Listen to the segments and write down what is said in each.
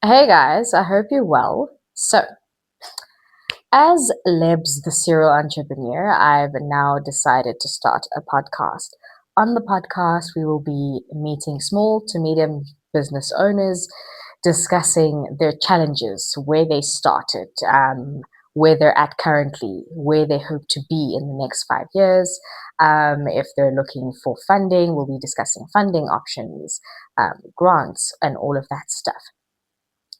Hey guys, I hope you're well. As Lebz, the serial entrepreneur, I've now decided to start a podcast. On the podcast, we will be meeting small to medium business owners, discussing their challenges, where they started, where they're at currently, where they hope to be in the next 5 years. If they're looking for funding, we'll be discussing funding options, grants, and all of that stuff.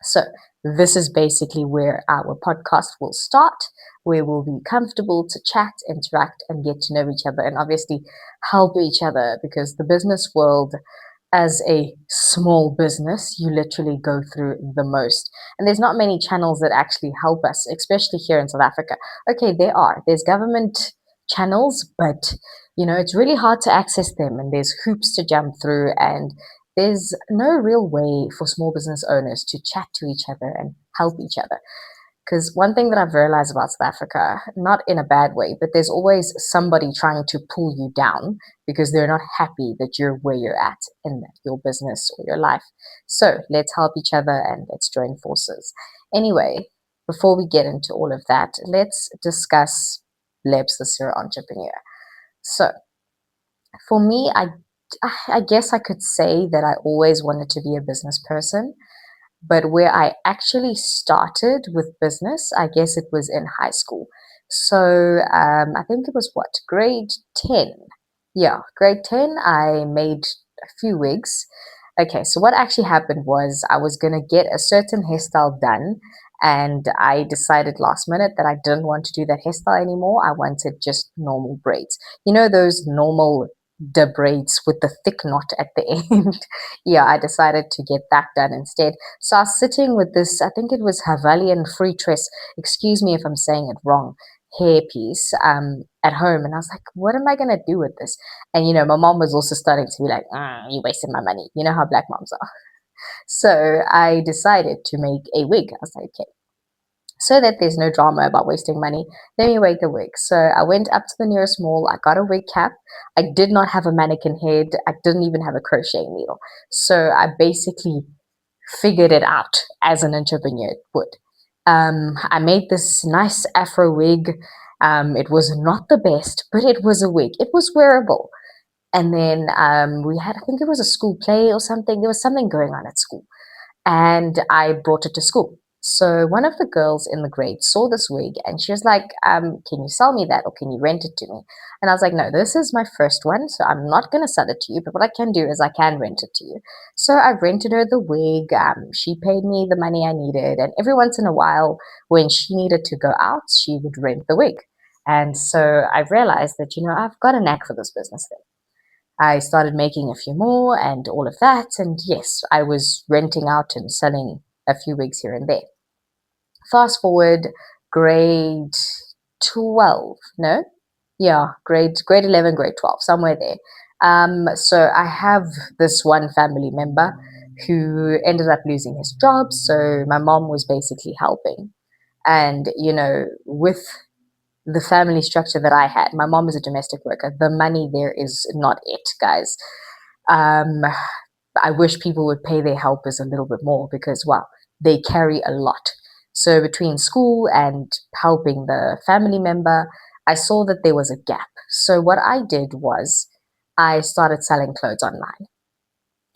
So, this is basically where our podcast will start, where we'll be comfortable to chat, interact, and get to know each other, and obviously help each other because the business world, as a small business, you literally go through the most. And there's not many channels that actually help us, especially here in South Africa. Okay, there's government channels, but it's really hard to access them, and there's hoops to jump through, and there's no real way for small business owners to chat to each other and help each other. Because one thing that I've realized about South Africa, not in a bad way, but there's always somebody trying to pull you down because they're not happy that you're where you're at in your business or your life. So let's help each other and let's join forces. Anyway, before we get into all of that, let's discuss Lebs, the serial entrepreneur. So for me, I guess I could say that I always wanted to be a business person, but where I actually started with business, I guess it was in high school. So I think it was what, grade 10? Yeah, grade 10, I made a few wigs. Okay, so what actually happened was I was going to get a certain hairstyle done, and I decided last minute that I didn't want to do that hairstyle anymore. I wanted just normal braids. You know, those normal the braids with the thick knot at the end. Yeah, I decided to get that done instead. So I was sitting with this, I think it was Havalian free tress, excuse me if I'm saying it wrong, hair piece at home. And I was like, what am I going to do with this? And, my mom was also starting to be like, you wasted my money. You know how black moms are. So I decided to make a wig. I was like, okay, so that there's no drama about wasting money, let me make the wig. So I went up to the nearest mall, I got a wig cap. I did not have a mannequin head, I didn't even have a crochet needle. So I basically figured it out as an entrepreneur would. I made this nice afro wig. It was not the best, but it was a wig. It was wearable. And then we had, I think it was a school play or something. There was something going on at school and I brought it to school. So one of the girls in the grade saw this wig and she was like, can you sell me that or can you rent it to me? And I was like, no, this is my first one, so I'm not going to sell it to you, but what I can do is I can rent it to you. So I rented her the wig. She paid me the money I needed. And every once in a while, when she needed to go out, she would rent the wig. And so I realized that, I've got a knack for this business thing. I started making a few more and all of that. And yes, I was renting out and selling a few wigs here and there. Fast forward grade 12, no? Yeah, grade 11, grade 12, somewhere there. So I have this one family member who ended up losing his job. So my mom was basically helping. And, with the family structure that I had, my mom is a domestic worker. The money there is not it, guys. Um, I wish people would pay their helpers a little bit more because, wow, they carry a lot. So between school and helping the family member, I saw that there was a gap. So what I did was I started selling clothes online.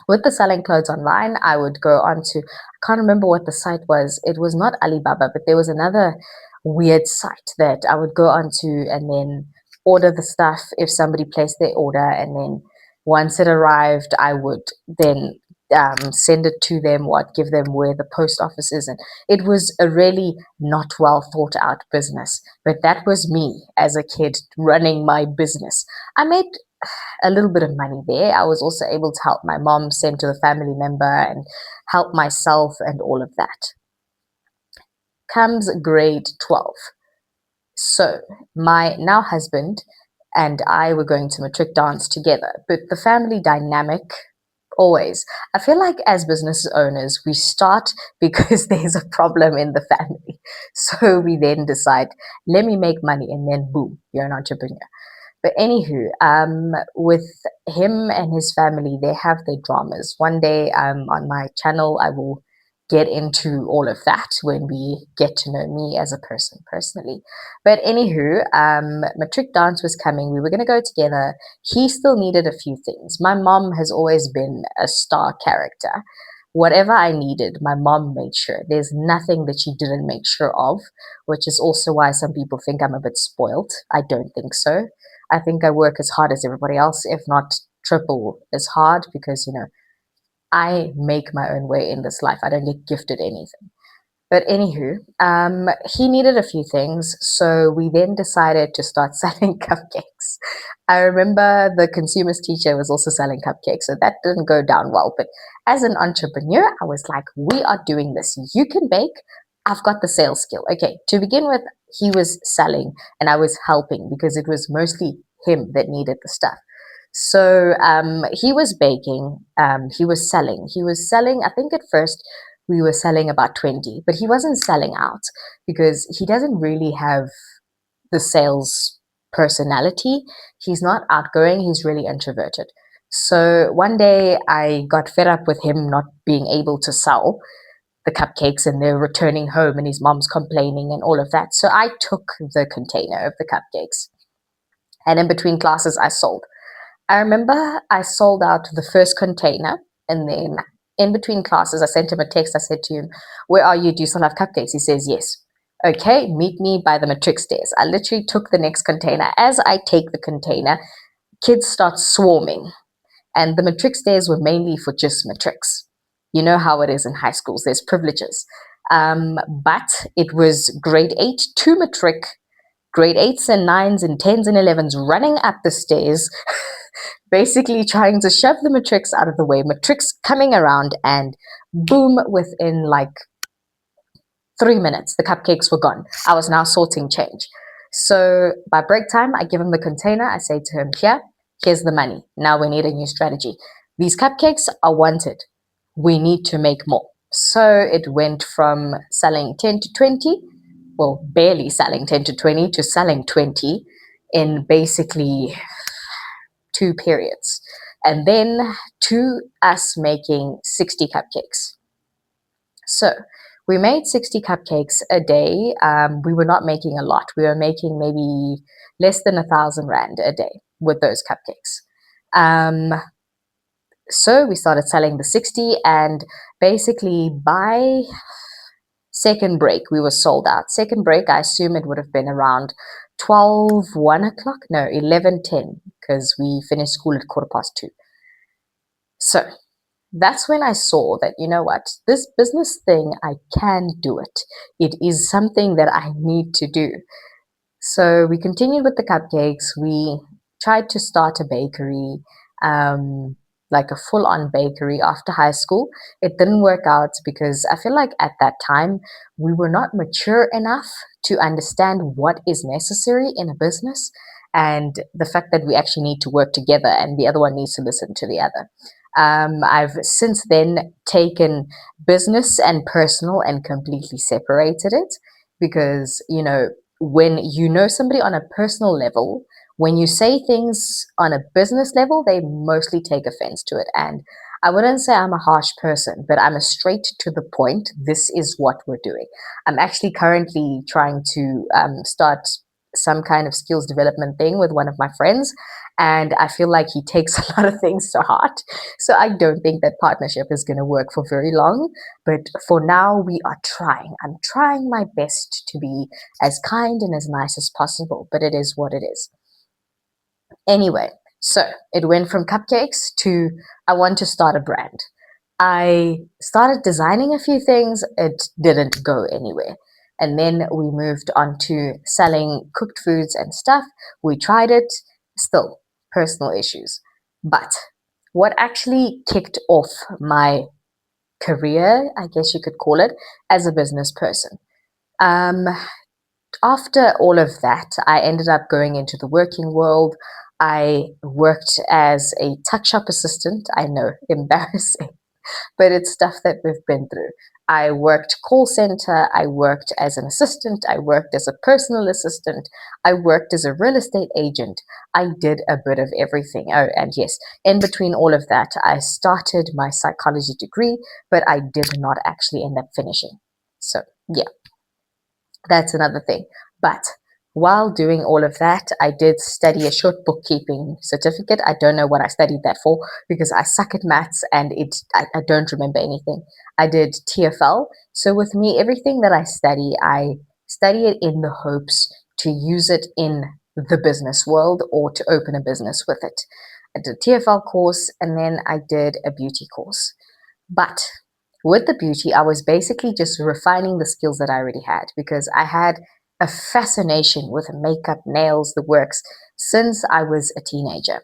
With the selling clothes online, I would go on to, I can't remember what the site was. It was not Alibaba, but there was another weird site that I would go onto and then order the stuff if somebody placed their order. And then once it arrived, I would then send it to them or I'd give them where the post office is. And it was a really not well thought out business. But that was me as a kid running my business. I made a little bit of money there. I was also able to help my mom send to a family member and help myself and all of that. Comes grade 12. So my now husband and I were going to matric dance together, but the family dynamic always. I feel like as business owners, we start because there's a problem in the family. So we then decide, let me make money, and then boom, you're an entrepreneur. But anywho, with him and his family, they have their dramas. One day, on my channel, I will get into all of that when we get to know me as a person personally. But anywho, matric dance was coming. We were going to go together. He still needed a few things. My mom has always been a star character. Whatever I needed, my mom made sure. There's nothing that she didn't make sure of, which is also why some people think I'm a bit spoiled. I don't think so. I think I work as hard as everybody else, if not triple as hard, because, I make my own way in this life. I don't get gifted anything. But anywho, he needed a few things, so we then decided to start selling cupcakes. I remember the consumers teacher was also selling cupcakes, so that didn't go down well. But as an entrepreneur, I was like, we are doing this. You can bake. I've got the sales skill. Okay, to begin with, he was selling and I was helping because it was mostly him that needed the stuff. So he was baking, he was selling. He was selling, I think at first we were selling about 20, but he wasn't selling out because he doesn't really have the sales personality. He's not outgoing, he's really introverted. So one day I got fed up with him not being able to sell the cupcakes and they're returning home and his mom's complaining and all of that. So I took the container of the cupcakes and in between classes I sold. I remember I sold out the first container and then in between classes, I sent him a text. I said to him, where are you? Do you still have cupcakes? He says, yes. Okay, meet me by the matric stairs. I literally took the next container. As I take the container, kids start swarming. And the matric stairs were mainly for just matrics. You know how it is in high schools, there's privileges. But it was grade 8 to matric, grade 8s and 9s and 10s and 11s running up the stairs, basically trying to shove the matrics out of the way, matrics coming around, and boom, within like 3 minutes, the cupcakes were gone. I was now sorting change. So by break time, I give him the container. I say to him, here's the money. Now we need a new strategy. These cupcakes are wanted. We need to make more. So it went from selling 10 to 20, well, barely selling 10 to 20 to selling 20 in basically 2 periods. And then to us making 60 cupcakes. So we made 60 cupcakes a day. We were not making a lot. We were making maybe less than 1,000 Rand a day with those cupcakes. So we started selling the 60 and basically by second break, we were sold out. Second break, I assume it would have been around 12, 1 o'clock. No, 11:10 because we finished school at 2:15. So that's when I saw that, you know what, this business thing, I can do it. It is something that I need to do. So we continued with the cupcakes. We tried to start a bakery, like a full-on bakery after high school. It didn't work out because I feel like at that time we were not mature enough to understand what is necessary in a business and the fact that we actually need to work together and the other one needs to listen to the other. I've since then taken business and personal and completely separated it because, when you know somebody on a personal level, when you say things on a business level, they mostly take offense to it. And I wouldn't say I'm a harsh person, but I'm a straight to the point. This is what we're doing. I'm actually currently trying to start some kind of skills development thing with one of my friends. And I feel like he takes a lot of things to heart. So I don't think that partnership is going to work for very long. But for now, we are trying. I'm trying my best to be as kind and as nice as possible, but it is what it is. Anyway, so it went from cupcakes to I want to start a brand. I started designing a few things, it didn't go anywhere. And then we moved on to selling cooked foods and stuff. We tried it, still personal issues. But what actually kicked off my career, I guess you could call it, as a business person. Um, After all of that, I ended up going into the working world. I worked as a tuck shop assistant. I know, embarrassing. but it's stuff that we've been through. I worked call center, I worked as an assistant, I worked as a personal assistant, I worked as a real estate agent. I did a bit of everything. Oh, and yes, in between all of that, I started my psychology degree, but I did not actually end up finishing. So, yeah, that's another thing. But while doing all of that, I did study a short bookkeeping certificate. I don't know what I studied that for because I suck at maths and I don't remember anything. I did TFL. So with me, everything that I study it in the hopes to use it in the business world or to open a business with it. I did a TFL course and then I did a beauty course. But with the beauty, I was basically just refining the skills that I already had because I had a fascination with makeup, nails, the works since I was a teenager.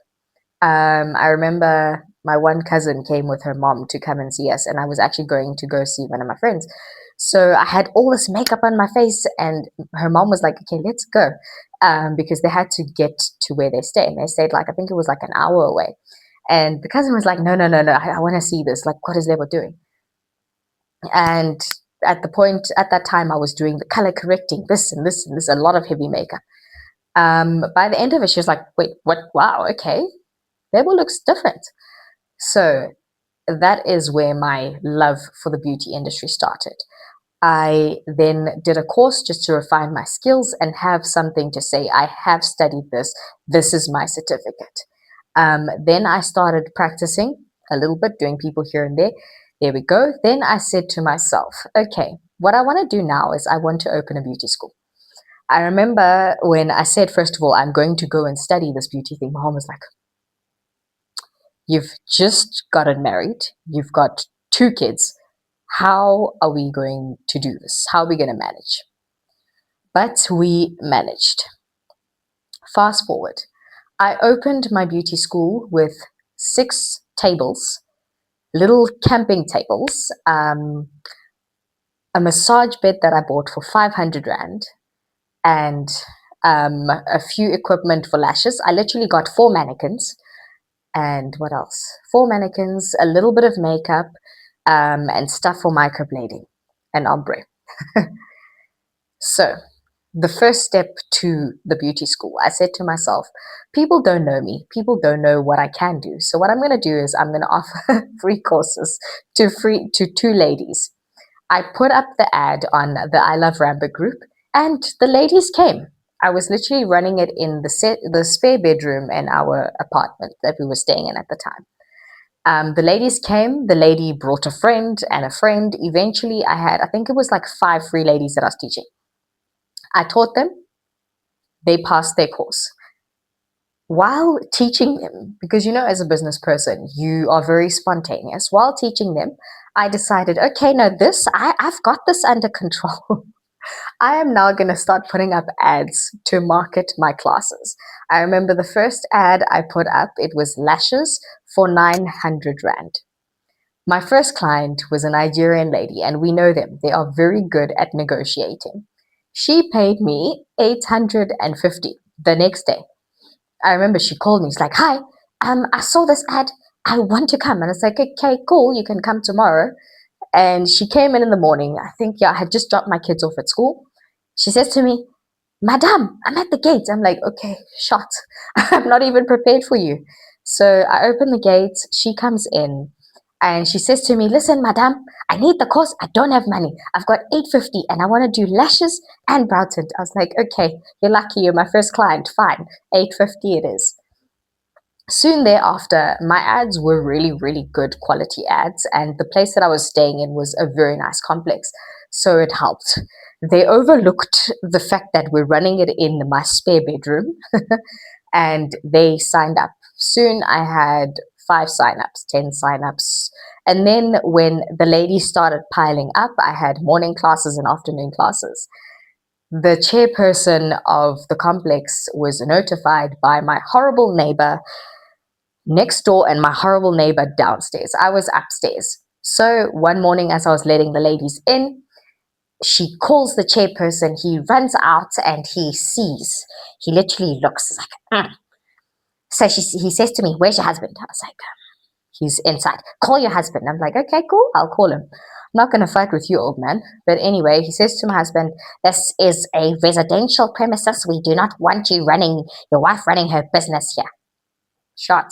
I remember my one cousin came with her mom to come and see us, and I was actually going to go see one of my friends. So I had all this makeup on my face, and her mom was like, "Okay, let's go," because they had to get to where they stay, and they stayed like I think it was like an hour away. And the cousin was like, "No, no, no, no! I want to see this. Like, what is Lebo doing?" And at that time, I was doing the color correcting, this and this and this, a lot of heavy makeup. By the end of it, she was like, "Wait, what? Wow, okay, Label looks different." So that is where my love for the beauty industry started. I then did a course just to refine my skills and have something to say, I have studied this, this is my certificate. Then I started practicing a little bit, doing people here and there. There we go. Then I said to myself, okay, what I want to do now is I want to open a beauty school. I remember when I said, first of all, I'm going to go and study this beauty thing, my mom was like, you've just gotten married, you've got 2 kids. How are we going to do this? How are we going to manage? But we managed. Fast forward, I opened my beauty school with 6 tables, little camping tables, a massage bed that I bought for 500 Rand, and a few equipment for lashes. I literally got 4 mannequins. And what else? 4 mannequins, a little bit of makeup, and stuff for microblading and ombre. So, the first step to the beauty school, I said to myself, people don't know me. People don't know what I can do. So what I'm going to do is I'm going to offer free courses to 2 ladies. I put up the ad on the I Love Rambo group, and the ladies came. I was literally running it in the spare bedroom in our apartment that we were staying in at the time. The ladies came, the lady brought a friend and a friend. Eventually, I think it was like 5 free ladies that I was teaching. I taught them, they passed their course. While teaching them, because as a business person, you are very spontaneous. While teaching them, I decided, okay, no, I've got this under control. I am now going to start putting up ads to market my classes. I remember the first ad I put up, it was lashes for 900 Rand. My first client was a Nigerian lady, and we know them. They are very good at negotiating. She paid me 850 the next day. I remember she called me. She's like, "Hi, I saw this ad. I want to come." And it's like, "Okay, cool. You can come tomorrow." And she came in the morning. I think, yeah, I had just dropped my kids off at school. She says to me, "Madam, I'm at the gates." I'm like, "Okay, shot." I'm not even prepared for you. So I open the gates. She comes in and she says to me, "Listen, madam, I need the course. I don't have money. I've got 850 and I want to do lashes and brow tint." I was like, "Okay, you're lucky. You're my first client. Fine. 850 it is." Soon thereafter, my ads were really, really good quality ads, and the place that I was staying in was a very nice complex, so it helped. They overlooked the fact that we're running it in my spare bedroom, and they signed up. Soon I had 5 signups, 10 signups, and then when the ladies started piling up, I had morning classes and afternoon classes. The chairperson of the complex was notified by my horrible neighbor next door and my horrible neighbor downstairs. I was upstairs. So one morning, as I was letting the ladies in, she calls the chairperson. He runs out and he sees. He literally looks like, mm. So he says to me, "Where's your husband?" I was like, He's inside. Call your husband. I'm like, okay, cool. I'll call him. I'm not going to fight with you, old man. But anyway, he says to my husband, this is a residential premises. We do not want you running, your wife running her business here. Shot.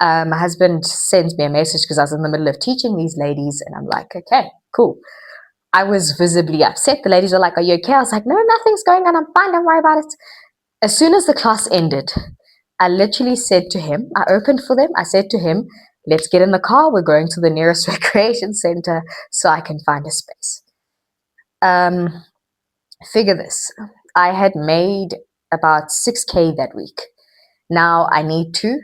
My husband sends me a message because I was in the middle of teaching these ladies, and I'm like, okay, cool. I was visibly upset. The ladies were like, are you okay? I was like, no, nothing's going on. I'm fine. Don't worry about it. As soon as the class ended, I literally said to him, I opened for them. I said to him, let's get in the car. We're going to the nearest recreation center so I can find a space. Figure this. I had made about 6K that week. Now I need to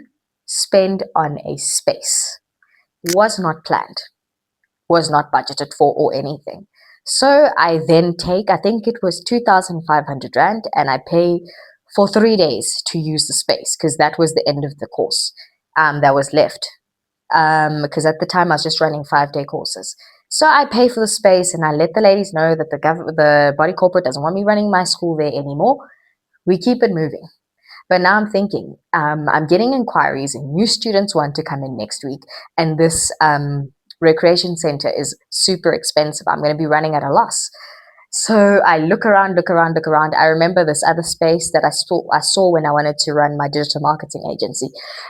spend on a space. Was not planned, was not budgeted for or anything. So I then take, I think it was 2,500 Rand, and I pay for 3 days to use the space because that was the end of the course that was left. Because at the time I was just running 5-day courses. So I pay for the space and I let the ladies know that the body corporate doesn't want me running my school there anymore. We keep it moving. But now I'm thinking, I'm getting inquiries and new students want to come in next week. And this recreation center is super expensive. I'm going to be running at a loss. So I look around. I remember this other space that I saw when I wanted to run my digital marketing agency.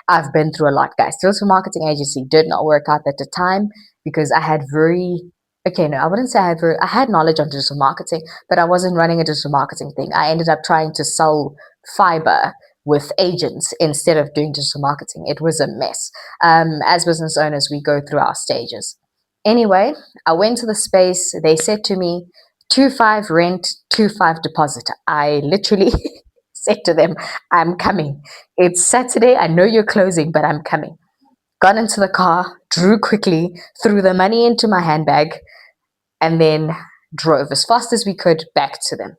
I've been through a lot, guys. Digital marketing agency did not work out at the time because I had I wouldn't say I had knowledge on digital marketing, but I wasn't running a digital marketing thing. I ended up trying to sell fiber with agents instead of doing digital marketing. It was a mess. As business owners, we go through our stages. Anyway, I went to the space. They said to me, 2.5 rent, 2.5 deposit. I literally said to them, I'm coming. It's Saturday. I know you're closing, but I'm coming. Got into the car, drew quickly, threw the money into my handbag, and then drove as fast as we could back to them.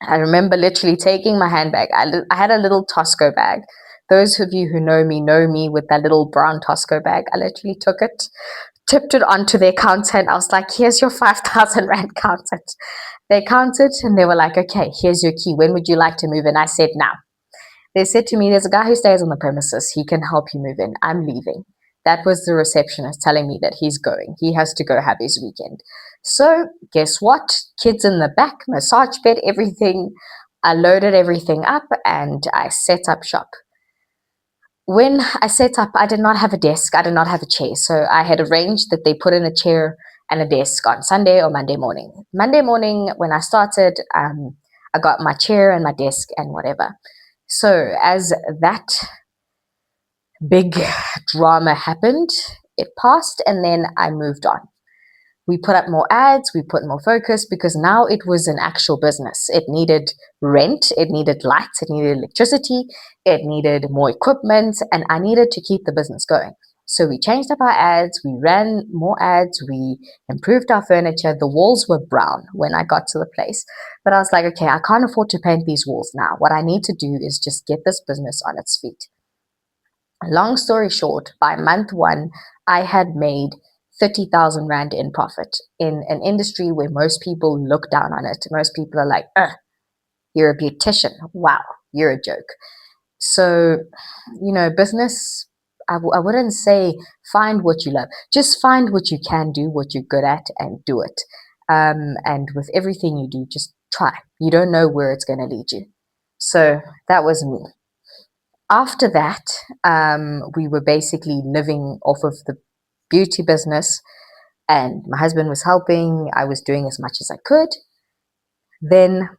I remember literally taking my handbag. I had a little Tosco bag. Those of you who know me with that little brown Tosco bag. I literally took it, tipped it onto their counter, and I was like, here's your 5,000 Rand counted. They counted and they were like, okay, here's your key. When would you like to move in? I said, now. They said to me, there's a guy who stays on the premises. He can help you move in. I'm leaving. That was the receptionist telling me that he's going. He has to go have his weekend. So guess what? Kids in the back, massage bed, everything. I loaded everything up and I set up shop. When I set up, I did not have a desk. I did not have a chair. So I had arranged that they put in a chair and a desk on Sunday or Monday morning. Monday morning, when I started, I got my chair and my desk and whatever. So as that big drama happened, it passed and then I moved on. We put up more ads, we put more focus because now it was an actual business. It needed rent, it needed lights, it needed electricity, it needed more equipment, and I needed to keep the business going. So we changed up our ads, we ran more ads, we improved our furniture. The walls were brown when I got to the place. But I was like, okay, I can't afford to paint these walls now. What I need to do is just get this business on its feet. Long story short, by month 1, I had made 30,000 Rand in profit in an industry where most people look down on it. Most people are like, you're a beautician. Wow, you're a joke. So, business, I wouldn't say find what you love. Just find what you can do, what you're good at, and do it. And with everything you do, just try. You don't know where it's going to lead you. So that was me. After that, we were basically living off of the beauty business, and my husband was helping. I was doing as much as I could. Then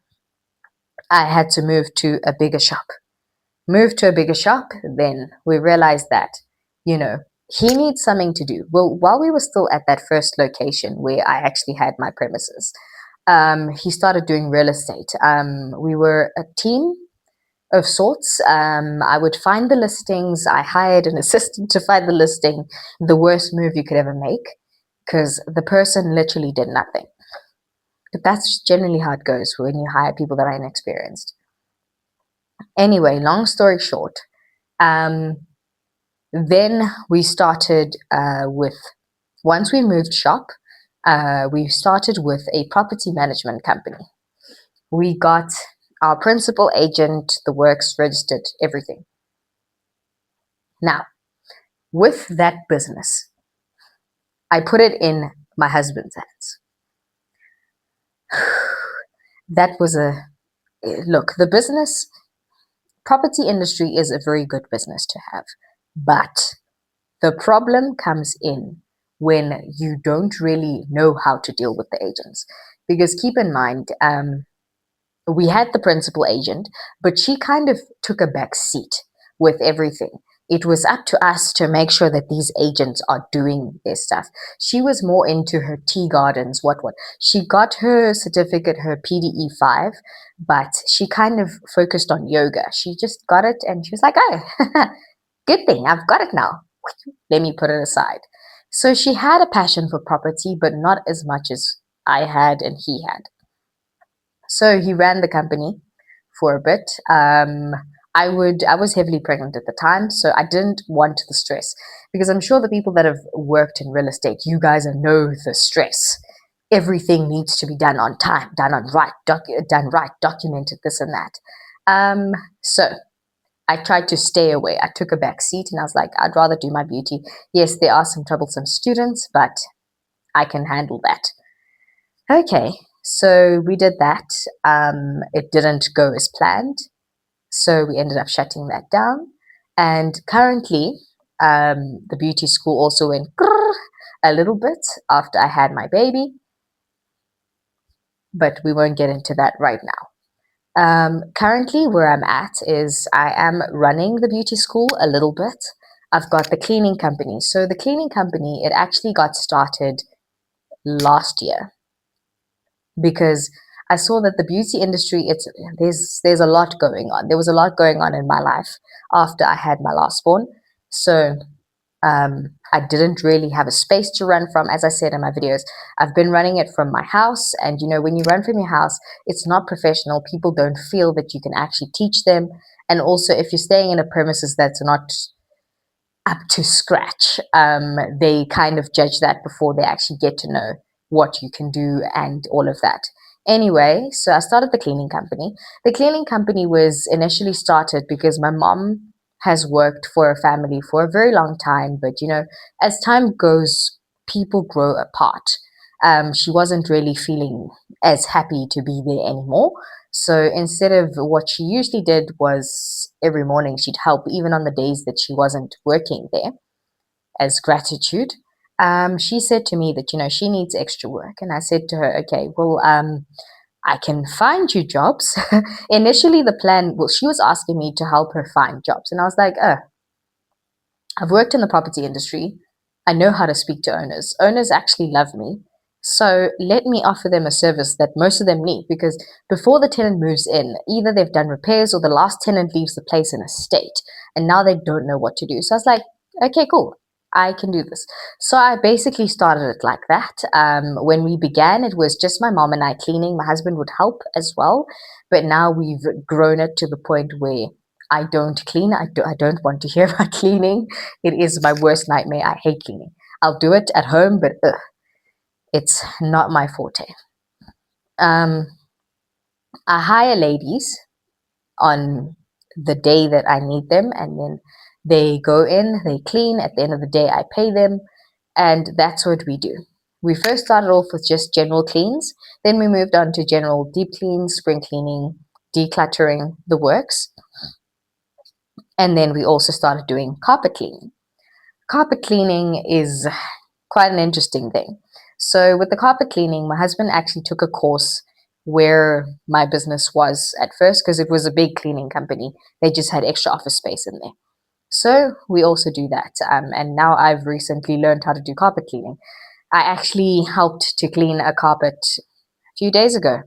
I had to move to a bigger shop. Then we realized that, he needs something to do. Well, while we were still at that first location where I actually had my premises, he started doing real estate. We were a team of sorts. I would find the listings. I hired an assistant to find the listing. The worst move you could ever make because the person literally did nothing. But that's generally how it goes when you hire people that are inexperienced. Anyway, long story short, then we started once we moved shop, we started with a property management company. We got our principal agent, the works registered, everything. Now, With that business, I put it in my husband's hands. That was a look, the business property industry is a very good business to have, but the problem comes in when you don't really know how to deal with the agents. Because keep in mind, we had the principal agent, but she kind of took a back seat with everything. It was up to us to make sure that these agents are doing their stuff. She was more into her tea gardens, what. She got her certificate, her PDE 5, but she kind of focused on yoga. She just got it and she was like, oh, good thing, I've got it now. Let me put it aside. So she had a passion for property, but not as much as I had and he had. So he ran the company for a bit. I was heavily pregnant at the time, so I didn't want the stress because I'm sure the people that have worked in real estate, you guys know the stress. Everything needs to be done on time, done right, documented, this and that. So I tried to stay away. I took a back seat and I was like, I'd rather do my beauty. Yes, there are some troublesome students, but I can handle that. Okay, so we did that. It didn't go as planned, so we ended up shutting that down. And currently, the beauty school also went a little bit after I had my baby, but we won't get into that right now. Currently, where I'm at is I am running the beauty school a little bit. I've got the cleaning company. So the cleaning company, it actually got started last year because I saw that the beauty industry, there's a lot going on. There was a lot going on in my life after I had my last born. So I didn't really have a space to run from. As I said in my videos, I've been running it from my house. And you know, when you run from your house, it's not professional. People don't feel that you can actually teach them. And also, if you're staying in a premises that's not up to scratch, they kind of judge that before they actually get to know what you can do and all of that. Anyway, so I started the cleaning company. The cleaning company was initially started because my mom has worked for a family for a very long time, but you know, as time goes, people grow apart. She wasn't really feeling as happy to be there anymore. So instead of what she usually did was every morning she'd help, even on the days that she wasn't working there, as gratitude. She said to me that, you know, she needs extra work. And I said to her, okay, well, I can find you jobs. Initially, the plan, well, she was asking me to help her find jobs. And I was like, oh, I've worked in the property industry. I know how to speak to owners. Owners actually love me. So let me offer them a service that most of them need, because before the tenant moves in, either they've done repairs or the last tenant leaves the place in a state and now they don't know what to do. So I was like, okay, cool. I can do this. So I basically started it like that. When we began, it was just my mom and I cleaning. My husband would help as well. But now we've grown it to the point where I don't clean. I don't want to hear about cleaning. It is my worst nightmare. I hate cleaning. I'll do it at home, but it's not my forte. Um, I hire ladies on the day that I need them, and then they go in, they clean. At the end of the day, I pay them, and that's what we do. We first started off with just general cleans, then we moved on to general deep cleans, spring cleaning, decluttering, the works. And then we also started doing carpet cleaning. Carpet cleaning is quite an interesting thing. So with the carpet cleaning, my husband actually took a course where my business was at first, because it was a big cleaning company. They just had extra office space in there. So we also do that. And now I've recently learned how to do carpet cleaning. I actually helped to clean a carpet a few days ago.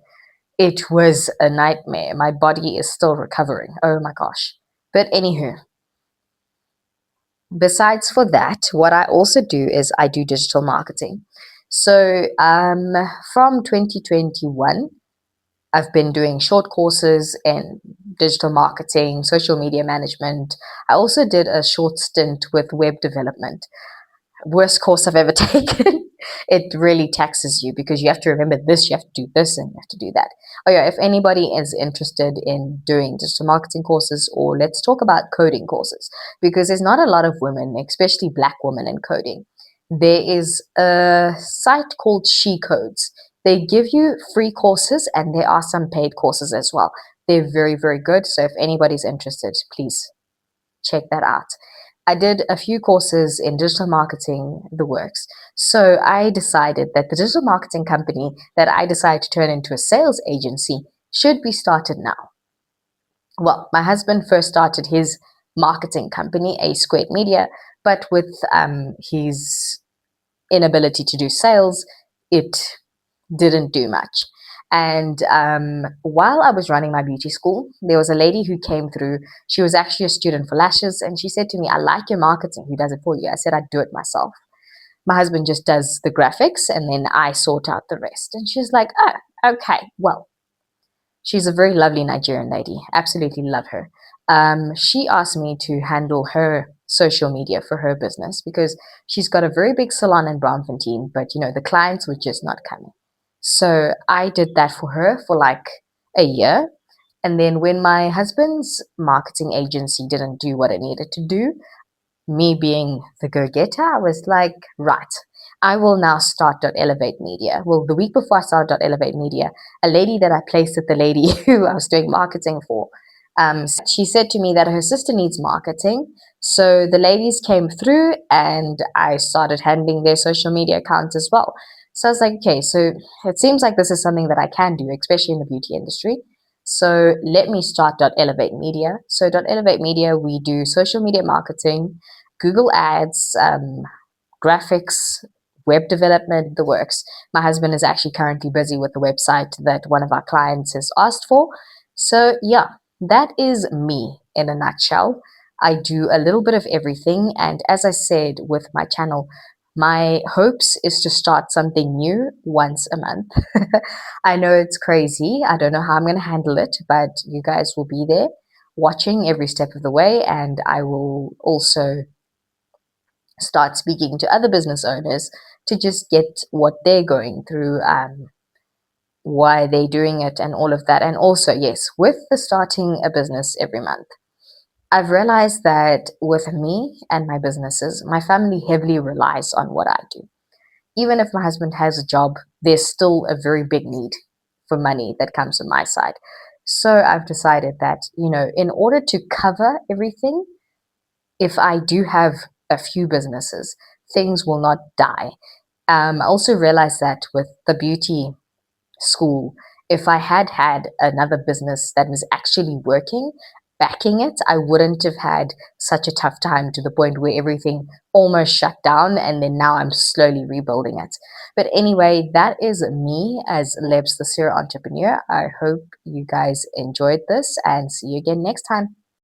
It was a nightmare. My body is still recovering. Oh my gosh. But anywho, besides for that, what I also do is I do digital marketing. So from 2021, I've been doing short courses in digital marketing, social media management. I also did a short stint with web development. Worst course I've ever taken. it really taxes you because you have to remember this, you have to do this, and you have to do that. Oh yeah, if anybody is interested in doing digital marketing courses, or let's talk about coding courses, because there's not a lot of women, especially black women, in coding. There is a site called She Codes. They give you free courses and there are some paid courses as well. They're very, very good. So if anybody's interested, please check that out. I did a few courses in digital marketing, the works. So I decided that the digital marketing company that I decided to turn into a sales agency should be started now. Well, my husband first started his marketing company, A Squared Media, but with his inability to do sales, it didn't do much. And while I was running my beauty school, there was a lady who came through. She was actually a student for lashes, and she said to me, "I like your marketing. Who does it for you?" I said, "I do it myself. My husband just does the graphics, and then I sort out the rest." And she's like, "Oh, okay. Well, she's a very lovely Nigerian lady. Absolutely love her." She asked me to handle her social media for her business because she's got a very big salon in Braamfontein, but the clients were just not coming. So I did that for her for like a year. And then when my husband's marketing agency didn't do what it needed to do, me being the go-getter, I was like, right, I will now start Elevate Media. Well, the week before I started Elevate Media, a lady that I placed at the lady who I was doing marketing for, she said to me that her sister needs marketing. So the ladies came through and I started handling their social media accounts as well. So I was like, okay, so it seems like this is something that I can do, especially in the beauty industry. So let me start Elevate Media. So Elevate Media, we do social media marketing, Google Ads, graphics, web development, the works. My husband is actually currently busy with the website that one of our clients has asked for. So yeah, that is me in a nutshell. I do a little bit of everything. And as I said with my channel, my hopes is to start something new once a month. I know it's crazy. I don't know how I'm going to handle it, but you guys will be there watching every step of the way. And I will also start speaking to other business owners to just get what they're going through, why they're doing it, and all of that. And also, yes, with the starting a business every month, I've realized that with me and my businesses, my family heavily relies on what I do. Even if my husband has a job, there's still a very big need for money that comes from my side. So I've decided that, in order to cover everything, if I do have a few businesses, things will not die. I also realized that with the beauty school, if I had had another business that was actually working, backing it, I wouldn't have had such a tough time to the point where everything almost shut down and then now I'm slowly rebuilding it. But anyway, that is me as Lebz, the serial entrepreneur. I hope you guys enjoyed this and see you again next time.